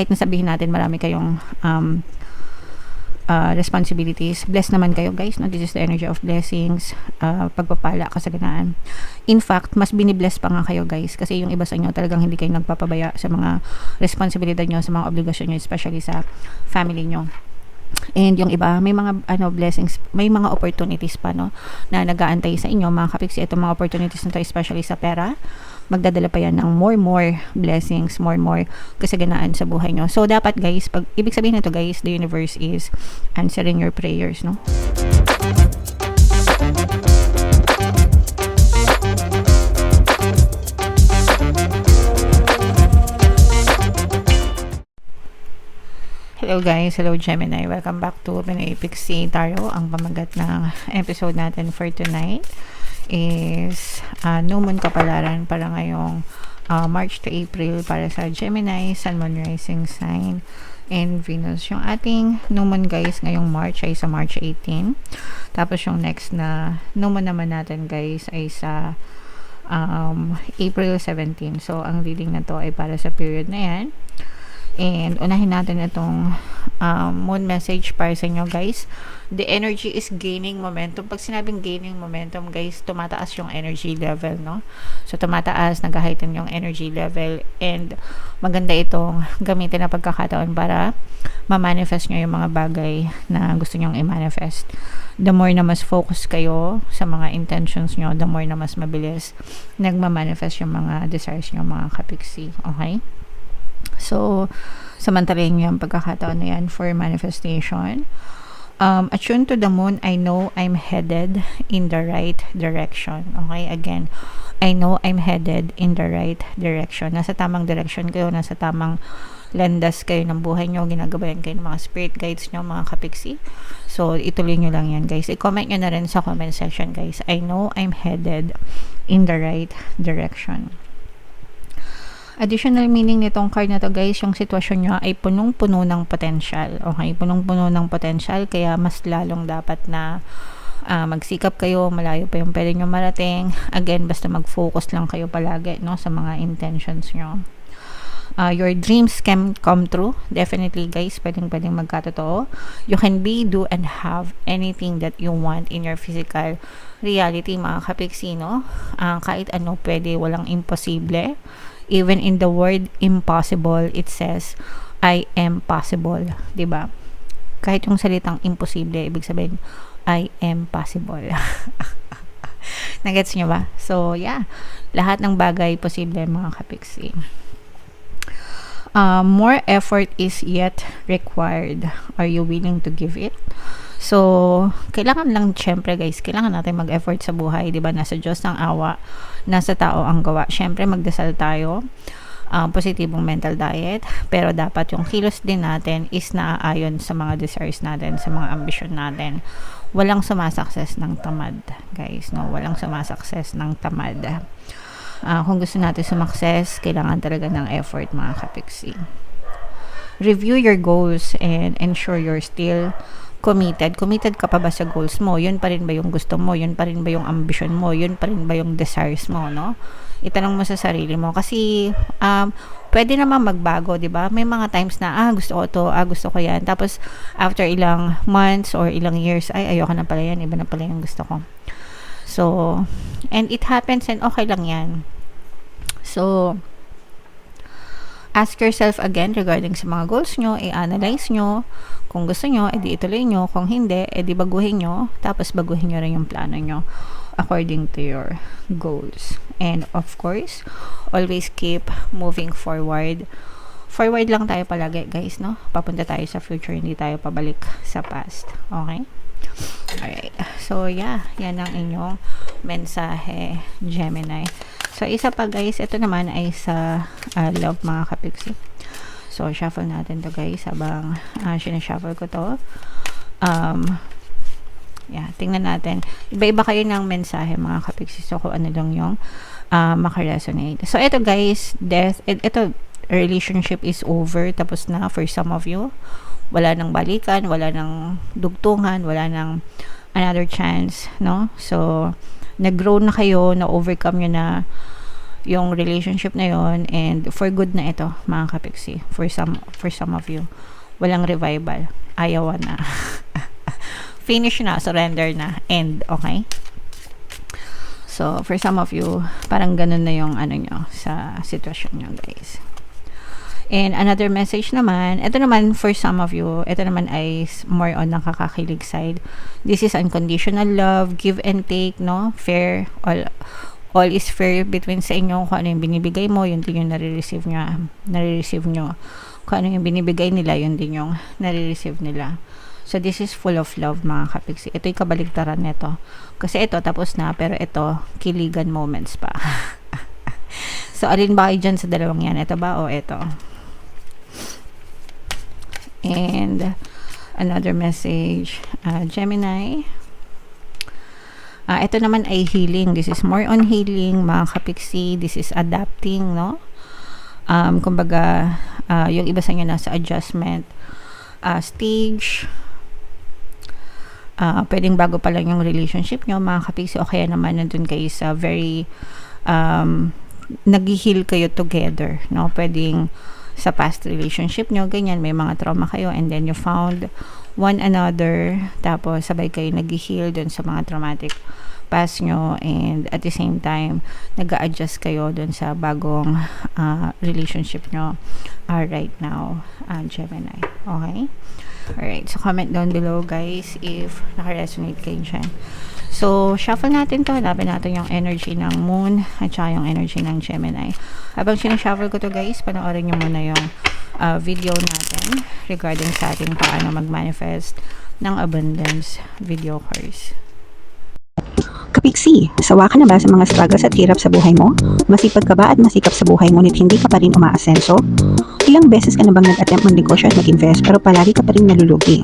kahit nasabihin natin marami kayong responsibilities, blessed naman kayo guys, no? This is the energy of blessings, pagpapala, kasaganaan. In fact, mas binibless pa nga kayo guys, kasi yung iba sa inyo talagang hindi kayo nagpapabaya sa mga responsibilidad nyo, sa mga obligasyon nyo, especially sa family nyo. And yung iba, may mga blessings, may mga opportunities pa, no, na nag-aantay sa inyo mga kapiksi. Itong mga opportunities na to, especially sa pera, magdadala pa yan ng more blessings, more kasaganaan sa buhay nyo. So dapat guys, pag ibig sabihin nito guys, the universe is answering your prayers, no. Hello guys, hello Gemini, welcome back to Pinoy Pixie Tarot. Ang pamagat ng episode natin for tonight is New Moon Kapalaran para ngayong March to April para sa Gemini, Sun, Moon, Rising Sign, and Venus. Yung ating New Moon guys ngayong March ay sa March 18. Tapos yung next na New Moon naman natin guys ay sa April 17. So ang reading na to ay para sa period na yan. And unahin natin itong moon message para sa inyo guys. The energy is gaining momentum. Pag sinabing gaining momentum guys, tumataas yung energy level, no? So tumataas, nag-heighten yung energy level, and maganda itong gamitin na pagkakataon para ma-manifest nyo yung mga bagay na gusto nyong i-manifest. The more na mas focus kayo sa mga intentions nyo, the more na mas mabilis nagma-manifest yung mga desires nyo mga kapiksi. Okay? So, samantalahin nyo yung pagkakataon na yan for manifestation. Attuned to the moon, I know I'm headed in the right direction. Okay, again, I know I'm headed in the right direction. Nasa tamang direction kayo, nasa tamang landas kayo ng buhay nyo, ginagabayan kayo ng mga spirit guides nyo, mga kapiksi. So, ituloy nyo lang yan guys. I-comment nyo na rin sa comment section guys. I know I'm headed in the right direction. Additional meaning nitong card na to guys, yung sitwasyon nyo ay punong-puno ng potential. Okay, punong-puno ng potential, kaya mas lalong dapat na magsikap kayo, malayo pa yung pwede nyo marating. Again, basta mag-focus lang kayo palagi, no, sa mga intentions nyo. Your dreams can come true. Definitely guys, pwedeng magkatotoo. You can be, do, and have anything that you want in your physical reality mga kapiksi, no? Kahit ano pwede, walang imposible. Even in the word impossible, it says, I am possible. Diba? Kahit yung salitang imposible, ibig sabihin, I am possible. Nagets nyo ba? So, yeah. Lahat ng bagay posible mga kapiksi. More effort is yet required. Are you willing to give it? So, kailangan lang, syempre guys, kailangan natin mag-effort sa buhay, di ba? Nasa Diyos ang awa, nasa tao ang gawa. Syempre, magdasal tayo, positibong mental diet, pero dapat yung kilos din natin is naaayon sa mga desires natin, sa mga ambisyon natin. Walang sumasakses ng tamad, guys, no? Walang sumasakses ng tamad. Kung gusto natin sumakses, kailangan talaga ng effort, mga kapiksi. Review your goals and ensure you're still committed ka pa ba sa goals mo? Yun pa rin ba yung gusto mo? Yun pa rin ba yung ambition mo? Yun pa rin ba yung desires mo, no? Itanong mo sa sarili mo kasi pwede naman magbago, 'di ba? May mga times na gusto ko to, gusto ko 'yan. Tapos after ilang months or ilang years, ayoko na pala 'yan, iba na pala yung gusto ko. So, and it happens and okay lang 'yan. So, ask yourself again regarding sa mga goals nyo, i-analyze nyo. Kung gusto nyo, edi ituloy nyo. Kung hindi, edi baguhin nyo. Tapos baguhin nyo rin yung plano nyo according to your goals. And of course, always keep moving forward. Forward lang tayo palagi, guys, no? Papunta tayo sa future, hindi tayo pabalik sa past. Okay? Alright. So, yeah. Yan ang inyong mensahe, Gemini. So, isa pa guys, ito naman ay sa love mga kapiksi. So, shuffle natin to guys habang sinashuffle ko to. Yeah, tingnan natin. Iba-iba kayo ng mensahe mga kapiksi. So, kung ano lang yung makaresonate. So, ito guys, death, ito, relationship is over. Tapos na for some of you. Wala nang balikan, wala nang dugtungan, wala nang another chance, no? So, nag-grow na kayo, na-overcome nyo na yung relationship na yon, and for good na ito mga kapiksi, for some of you. Walang revival, ayaw na. Finish na, surrender na, end. Okay, so for some of you, parang ganun na yung ano nyo sa sitwasyon nyo, guys. And another message naman, ito naman for some of you, ito naman ay more on nakakakilig side. This is unconditional love, give and take, no? Fair, all is fair between sa inyo. Kung ano yung binibigay mo, yun din yung nare-receive nyo. Kung ano yung binibigay nila, yun din yung nare-receive nila. So this is full of love mga kapiksi. Ito'y kabaligtaran nito. Kasi ito tapos na, pero ito kiligan moments pa. So alin ba kayo dyan sa dalawang yan? Ito ba o ito? And another message, Gemini. Ito naman ay healing. This is more on healing, mga kapiksi. This is adapting, no? Kumbaga, yung iba sa inyo nasa adjustment stage. Pwedeng bago pa lang yung relationship nyo, mga kapiksi, o kaya naman nandun kayo sa very nag-heal kayo together, no? Pwedeng sa past relationship nyo, ganyan, may mga trauma kayo, and then you found one another, tapos sabay kayo nag-heal dun sa mga traumatic past nyo, and at the same time nag-a-adjust kayo dun sa bagong relationship nyo right now, Gemini. Okay? Alright, so comment down below, guys, if naka-resonate kayo dyan. So, shuffle natin to. Hanapin natin yung energy ng Moon at saka yung energy ng Gemini. Habang sinashuffle ko to, guys, panoorin nyo muna yung video natin regarding sa ating paano mag-manifest ng abundance video course. Kapiksi, sawa ka na ba sa mga struggles at hirap sa buhay mo? Masipag ka ba at masikap sa buhay ngunit hindi ka pa rin umaasenso? Ilang beses ka na bang nag-attempt mag-negosyo at mag-invest pero palagi ka pa rin nalulugi?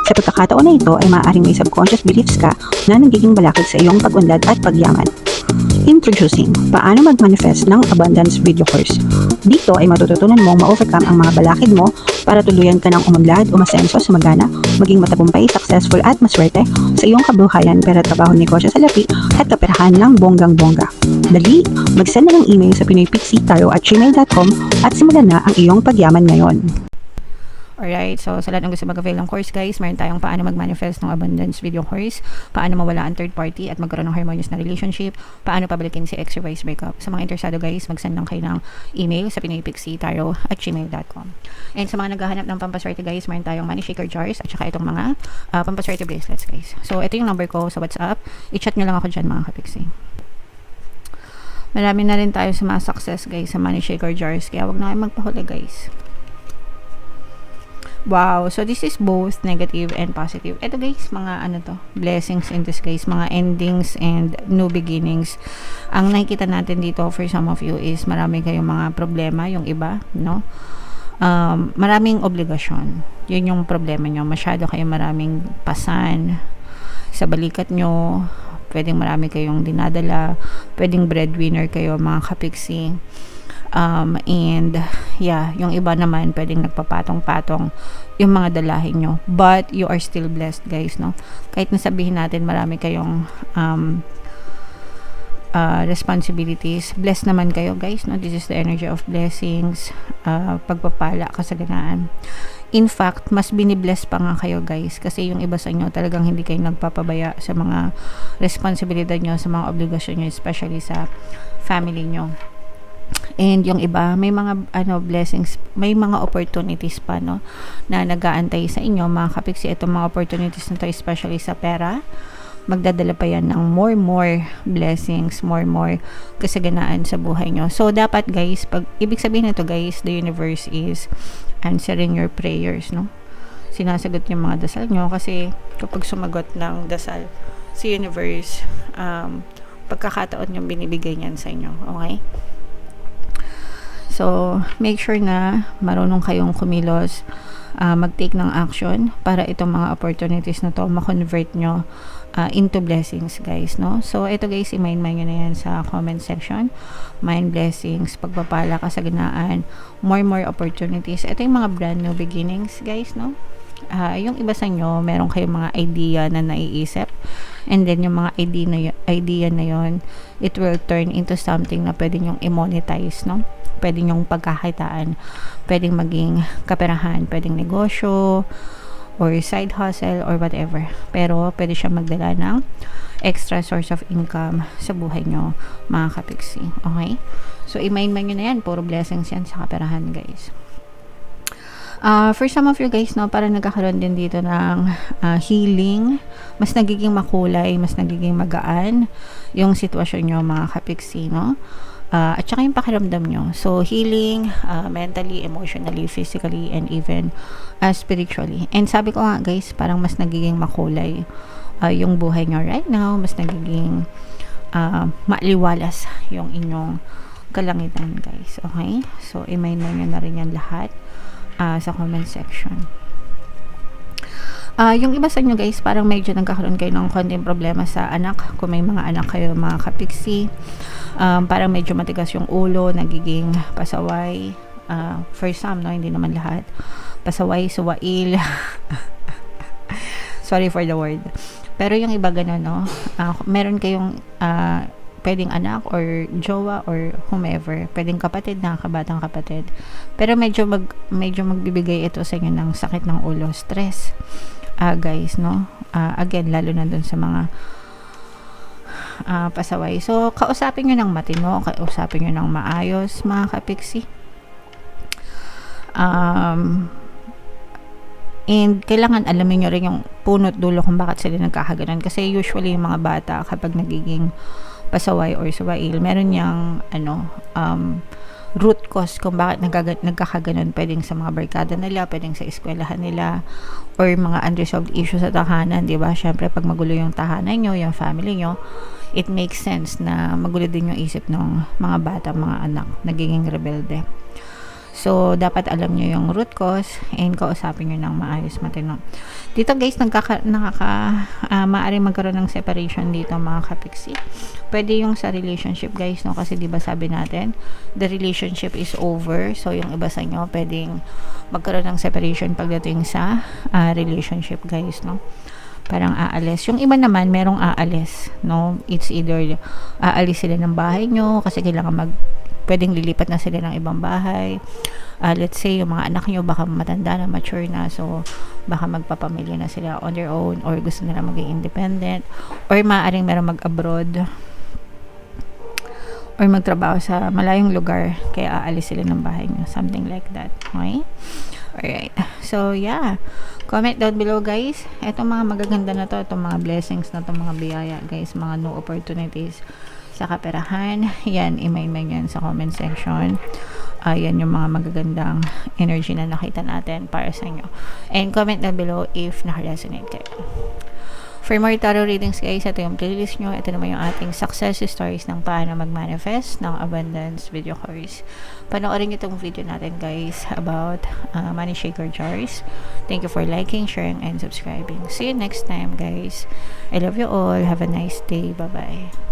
Sa pagkakataon na ito ay maaaring may subconscious beliefs ka na nagiging balakid sa iyong pag-unlad at pagyaman. Introducing, paano mag-manifest ng abundance video course. Dito ay matututunan mong ma-overcome ang mga balakid mo para tuluyan ka ng umunlad, umasenso, sumagana, maging matagumpay, successful at maswerte sa iyong kabuhayan, pera, trabaho, negosyo, salapi at kaperahan ng bonggang-bongga. Dali, mag-send na ng email sa pinoypixie@gmail.com at simulan na ang iyong pagyaman ngayon. Alright, so sa lahat ng gusto mag-avail ng course, guys, meron tayong paano mag-manifest ng abundance video course, paano mawala ang third party at magkaroon ng harmonious na relationship, paano pabalikin si ex or vice breakup. Sa mga interesado, guys, mag-send lang kayo ng email sa pinoypixie@gmail.com. And sa mga naghahanap ng pampaswerte, guys, meron tayong money shaker jars at saka itong mga pampaswerte bracelets, guys. So ito yung number ko sa WhatsApp. I-chat nyo lang ako dyan, mga kapiksi. Marami na rin tayo sa mga success, guys, sa money shaker jars, kaya wag na kayo magpahuli, guys. Wow, so this is both negative and positive. Ito, guys, mga ano to, blessings in disguise, mga endings and new beginnings. Ang nakikita natin dito for some of you is marami kayong mga problema, yung iba, no? Maraming obligasyon. Yun yung problema nyo. Masyado kayong maraming pasan sa balikat nyo. Pwedeng marami kayong dinadala. Pwedeng breadwinner kayo, mga kapiksi. And yeah, yung iba naman pwedeng nagpapatong-patong yung mga dalahin nyo, but you are still blessed, guys, no? Kahit nasabihin natin marami kayong responsibilities, blessed naman kayo, guys, no? This is the energy of blessings, pagpapala, kasaganaan. In fact, mas binibless pa nga kayo, guys, kasi yung iba sa inyo talagang hindi kayo nagpapabaya sa mga responsibilidad nyo, sa mga obligasyon nyo, especially sa family nyo. And yung iba, may mga blessings, may mga opportunities pa, no, na nag-aantay sa inyo, mga kapiksi. Itong mga opportunities na to, especially sa pera, magdadala pa yan ng more blessings, more kasaganaan sa buhay nyo. So dapat, guys, pag ibig sabihin nito, guys, the universe is answering your prayers, no? Sinasagot yung mga dasal nyo, kasi kapag sumagot ng dasal si universe, pagkakataon yung binibigay niyan sa inyo. Okay? So, make sure na marunong kayong kumilos, mag-take ng action para itong mga opportunities na to ma-convert nyo into blessings, guys, no? So, ito, guys, i-mind nyo na yan sa comment section. Mind blessings, pagpapala, kasaganaan, more opportunities. Ito yung mga brand new beginnings, guys, no? Yung iba sa inyo, meron kayong mga idea na naiisip and then yung mga idea na yun, it will turn into something na pwede nyong i-monetize, no? Pwede nyong pagkakitaan, pwedeng maging kaperahan, pwedeng negosyo, or side hustle, or whatever. Pero, pwede siya magdala ng extra source of income sa buhay nyo, mga kapiksi. Okay? So, i-mind nyo na yan. Puro blessings yan sa kaperahan, guys. For some of you guys, no, parang nagkakaroon din dito ng healing. Mas nagiging makulay, mas nagiging magaan yung sitwasyon nyo, mga kapiksi, no? At saka yung pakiramdam nyo. So, healing, mentally, emotionally, physically, and even spiritually. And sabi ko nga, guys, parang mas nagiging makulay yung buhay nyo right now. Mas nagiging maaliwalas yung inyong kalangitan, guys. Okay? So, i-mind nyo na rin yan lahat sa comment section. Yung iba sa inyo, guys, parang medyo nagkakaroon kayo ng konting problema sa anak. Kung may mga anak kayo, mga kapiksi, parang medyo matigas yung ulo, nagiging pasaway. For some, no, hindi naman lahat. Pasaway, suwail. Sorry for the word. Pero yung iba ganun, no, meron kayong pwedeng anak or jowa or whomever, pwedeng kapatid na kabatang kapatid, pero medyo magbibigay ito sa inyo ng sakit ng ulo, stress, guys, no? Again, lalo na dun sa mga pasaway. So, kausapin nyo ng matino, kausapin nyo ng maayos, mga kapiksi. And kailangan alamin nyo rin yung punot dulo kung bakit sila nagkakaganon, kasi usually yung mga bata kapag nagiging pasaway or suwail, meron niyang root cause kung bakit nagkakaganon. Pwedeng sa mga barkada nila, pwedeng sa eskwelahan nila, or mga unresolved issues sa tahanan, di ba? Syempre, pag magulo yung tahanan nyo, yung family nyo, it makes sense na magulo din yung isip ng mga bata, mga anak, nagiging rebelde. So, dapat alam nyo yung root cause and kausapin nyo ng maayos, matino. Dito, guys, maaaring magkaroon ng separation dito, mga kapiksi. Pwede yung sa relationship, guys, no? Kasi diba sabi natin, the relationship is over. So, yung iba sa inyo, pwedeng magkaroon ng separation pagdating sa relationship, guys, no? Parang aalis. Yung iba naman, merong aalis, no? It's either aalis sila ng bahay nyo kasi kailangan pwedeng lilipat na sila ng ibang bahay. Let's say, yung mga anak nyo baka matanda na, mature na, so baka magpapamilya na sila on their own, or gusto nila maging independent, or maaaring meron mag-abroad or magtrabaho sa malayong lugar, kaya aalis sila ng bahay nyo, something like that. Okay? Alright. So, yeah. Comment down below, guys. Itong mga magaganda na to, itong mga blessings na to, mga biyaya, guys, mga new opportunities sa kaperahan, yan, i-mind yan sa comment section. Yan yung mga magagandang energy na nakita natin para sa inyo. And comment down below if naka-resonate kayo. For more tarot readings, guys, ito yung playlist nyo. Ito naman yung ating success stories ng paano mag-manifest ng abundance video course. Panoorin nyo itong video natin, guys, about money shaker jars. Thank you for liking, sharing, and subscribing. See you next time, guys. I love you all. Have a nice day. Bye-bye.